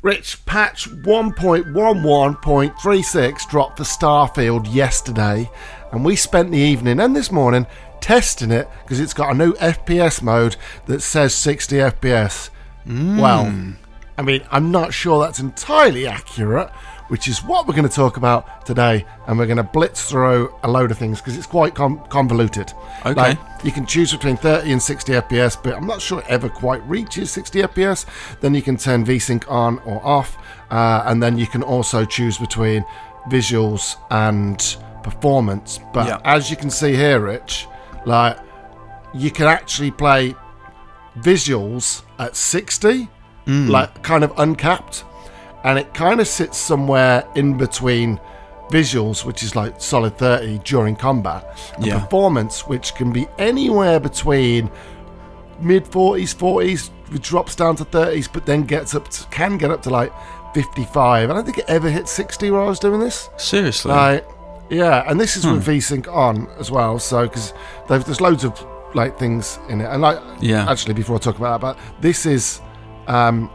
Rich, patch 1.11.36 dropped for Starfield yesterday, and we spent the evening and this morning testing it because it's got a new FPS mode that says 60 FPS. Well, I mean, I'm not sure that's entirely accurate, which is what we're going to talk about today, and we're going to blitz through a load of things because it's quite convoluted. Okay. Like, you can choose between 30 and 60 FPS, but I'm not sure it ever quite reaches 60 FPS. Then you can turn VSync on or off, and then you can also choose between visuals and performance. But as you can see here, Rich, like, you can actually play visuals at 60, like kind of uncapped, and it kind of sits somewhere in between visuals, which is like solid 30 during combat, and performance, which can be anywhere between mid 40s, which drops down to 30s, but then can get up to like 55. I don't think it ever hit 60 while I was doing this. Seriously? Yeah, and this is with VSync on as well, so because there's loads of like things in it, and like actually before I talk about that, but this is a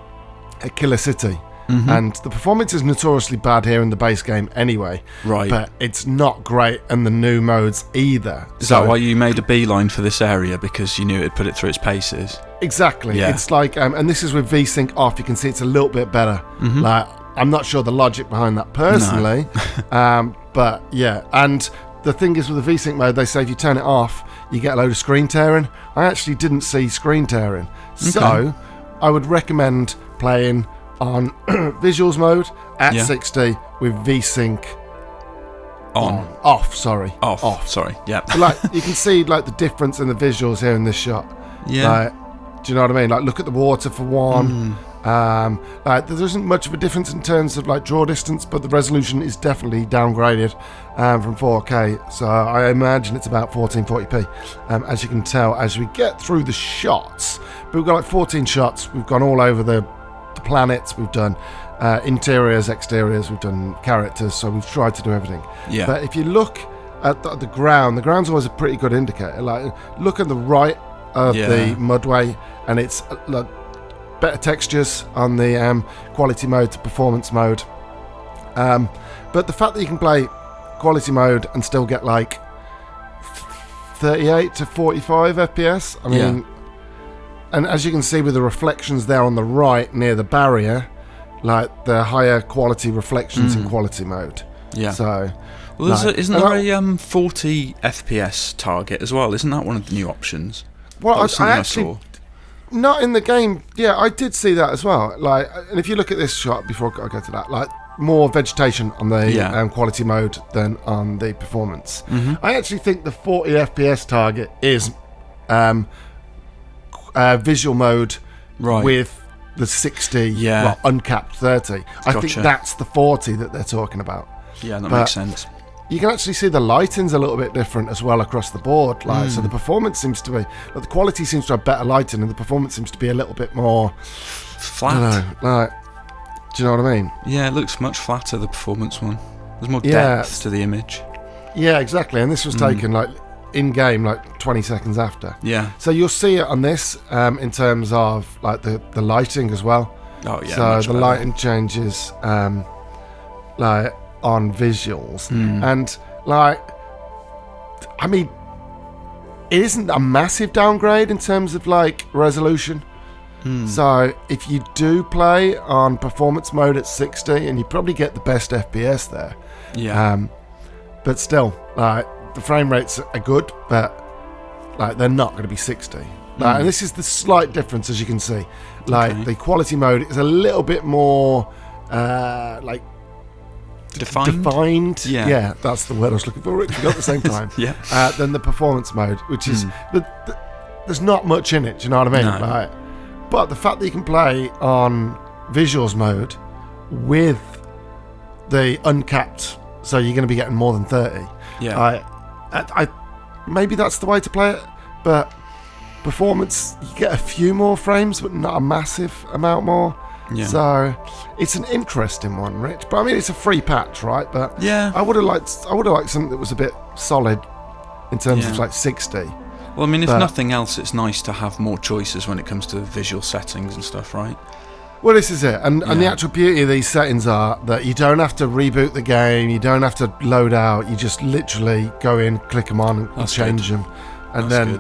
killer city. And the performance is notoriously bad here in the base game anyway. Right. But it's not great in the new modes either. Is that why you made a beeline for this area? Because you knew it'd put it through its paces? Exactly. Yeah. It's like, and this is with VSync off, you can see it's a little bit better. Like, I'm not sure the logic behind that personally. But yeah. And the thing is with the VSync mode, they say if you turn it off, you get a load of screen tearing. I actually didn't see screen tearing. Okay. So I would recommend playing on visuals mode at 60 with VSync off, sorry. Yeah. Like, you can see like the difference in the visuals here in this shot. Yeah. Like, do you know what I mean? Like, look at the water for one. Like, there isn't much of a difference in terms of like draw distance, but the resolution is definitely downgraded from 4K. So I imagine it's about 1440p, as you can tell as we get through the shots. But we've got like 14 shots. We've gone all over the planets, we've done interiors, exteriors, we've done characters, so we've tried to do everything. Yeah. But if you look at the ground's always a pretty good indicator. Like, look at the right of the mudway, and it's like better textures on the quality mode to performance mode. But the fact that you can play quality mode and still get like 38 to 45 FPS, I mean. And as you can see with the reflections there on the right near the barrier, like the higher quality reflections in quality mode. Yeah. So, well, isn't there a 40 FPS target as well? Isn't that one of the new options? Well, I actually not in the game. Yeah, I did see that as well. Like, and if you look at this shot before I go to that, like more vegetation on the quality mode than on the performance. I actually think the 40 FPS target is. Visual mode with the 60 uncapped 30. I think that's the 40 that they're talking about. Yeah, that makes sense. You can actually see the lighting's a little bit different as well across the board. Like, so the performance seems to be, like, the quality seems to have better lighting, and the performance seems to be a little bit more flat. I don't know, like, do you know what I mean? Yeah, it looks much flatter, the performance one. There's more depth to the image. Yeah, exactly. And this was taken like in game, like 20 seconds after. Yeah. So you'll see it on this in terms of like the lighting as well. Oh yeah. So the lighting changes like on visuals, and like, I mean, it isn't a massive downgrade in terms of like resolution. So if you do play on performance mode at 60, and you probably get the best FPS there. Yeah. But still, like, the frame rates are good, but like, they're not going to be 60. Like, and this is the slight difference, as you can see. Like, the quality mode is a little bit more like defined. Yeah, that's the word I was looking for. Rich, we got at the same time. Than the performance mode, which is there's not much in it. Do you know what I mean? No. Like, but the fact that you can play on visuals mode with the uncapped, so you're going to be getting more than 30. Yeah. I maybe that's the way to play it, but performance, you get a few more frames, but not a massive amount more. Yeah. So it's an interesting one, Rich. But I mean, it's a free patch, right? But yeah, I would have liked something that was a bit solid in terms of like 60. Well, I mean, if nothing else, it's nice to have more choices when it comes to visual settings and stuff, right? Well, this is it, and the actual beauty of these settings are that you don't have to reboot the game, you don't have to load out, you just literally go in, click them on, and change them, and then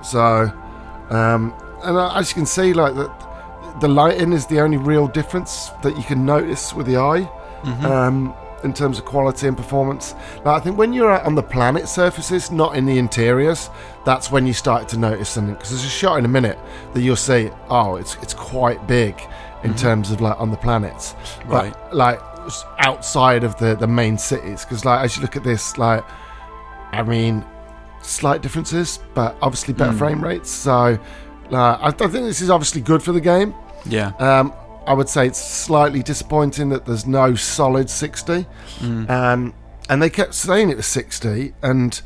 So, and as you can see, like the lighting is the only real difference that you can notice with the eye, in terms of quality and performance. Now, I think when you're out on the planet surfaces, not in the interiors, that's when you start to notice something. Because there's a shot in a minute that you'll see, it's quite big in terms of like on the planets, right? But like outside of the main cities. Because like as you look at this, like I mean, slight differences, but obviously better frame rates. So I think this is obviously good for the game. Yeah. I would say it's slightly disappointing that there's no solid 60, and they kept saying it was 60, and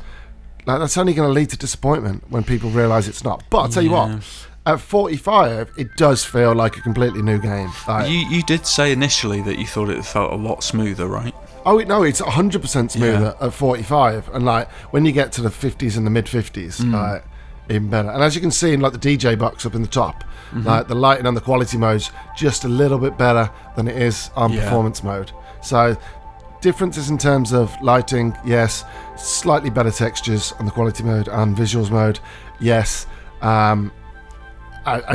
like that's only going to lead to disappointment when people realise it's not. But I'll tell you what, at 45, it does feel like a completely new game. Like, you did say initially that you thought it felt a lot smoother, right? Oh no, it's 100% smoother at 45, and like when you get to the 50s and the mid 50s, like even better. And as you can see in like the DJ box up in the top, like the lighting on the quality mode's just a little bit better than it is on performance mode. So differences in terms of lighting, yes. Slightly better textures on the quality mode and visuals mode, yes. And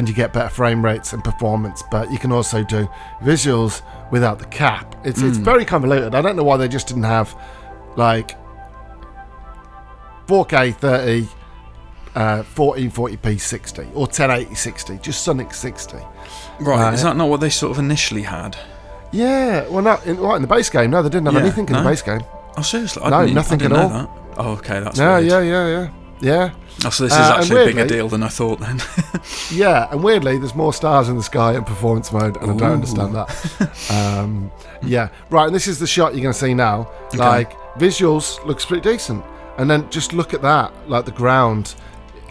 you get better frame rates and performance, but you can also do visuals without the cap. It's very convoluted. I don't know why they just didn't have like 4K 30, 1440p 60 or 1080 60, just Sonic 60. Right, is that not what they sort of initially had? Yeah, well, not in the base game. No, they didn't have anything in the base game. Oh, seriously? Nothing at all. That. Oh, okay, that's weird. Yeah. Oh, so this is actually a bigger deal than I thought then. Yeah, and weirdly, there's more stars in the sky in performance mode, and I don't understand that. Yeah, right, and this is the shot you're going to see now. Okay. Like, visuals looks pretty decent. And then just look at that, like the ground.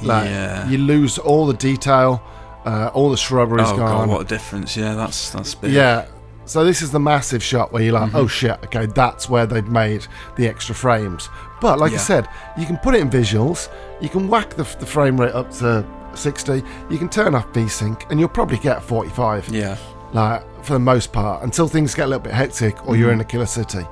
Like, you lose all the detail, all the shrubbery's gone. God, what a difference. Yeah, that's big. Yeah, so this is the massive shot where you're like, oh shit, okay, that's where they'd made the extra frames. But like I said, you can put it in visuals, you can whack the frame rate up to 60, you can turn off VSync, and you'll probably get 45. Yeah. Like, for the most part, until things get a little bit hectic or you're in a killer city.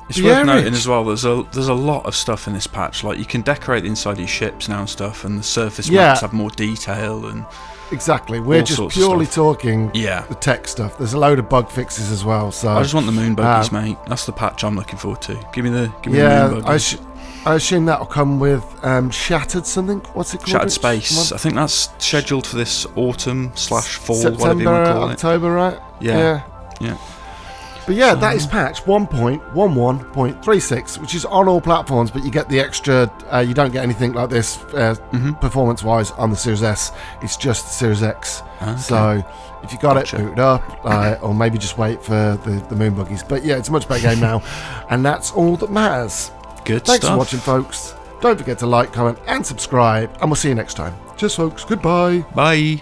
It's worth noting as well, there's a lot of stuff in this patch. Like, you can decorate the inside of your ships now and stuff, and the surface maps have more detail and exactly. We're just purely talking the tech stuff. There's a load of bug fixes as well. So I just want the moon buggies, mate. That's the patch I'm looking forward to. Give me the moon buggies. I assume that'll come with Shattered something. What's it called? Shattered Space. I think that's scheduled for this autumn/fall, September, whatever you want to call it. October, right? Yeah. But yeah, that is patch 1.11.36, which is on all platforms, but you get the extra, you don't get anything like this performance-wise on the Series S. It's just the Series X. Okay. So if you got it, boot it up, or maybe just wait for the moon buggies. But yeah, it's a much better game now, and that's all that matters. Thanks for watching, folks. Don't forget to like, comment, and subscribe, and we'll see you next time. Cheers, folks. Goodbye. Bye.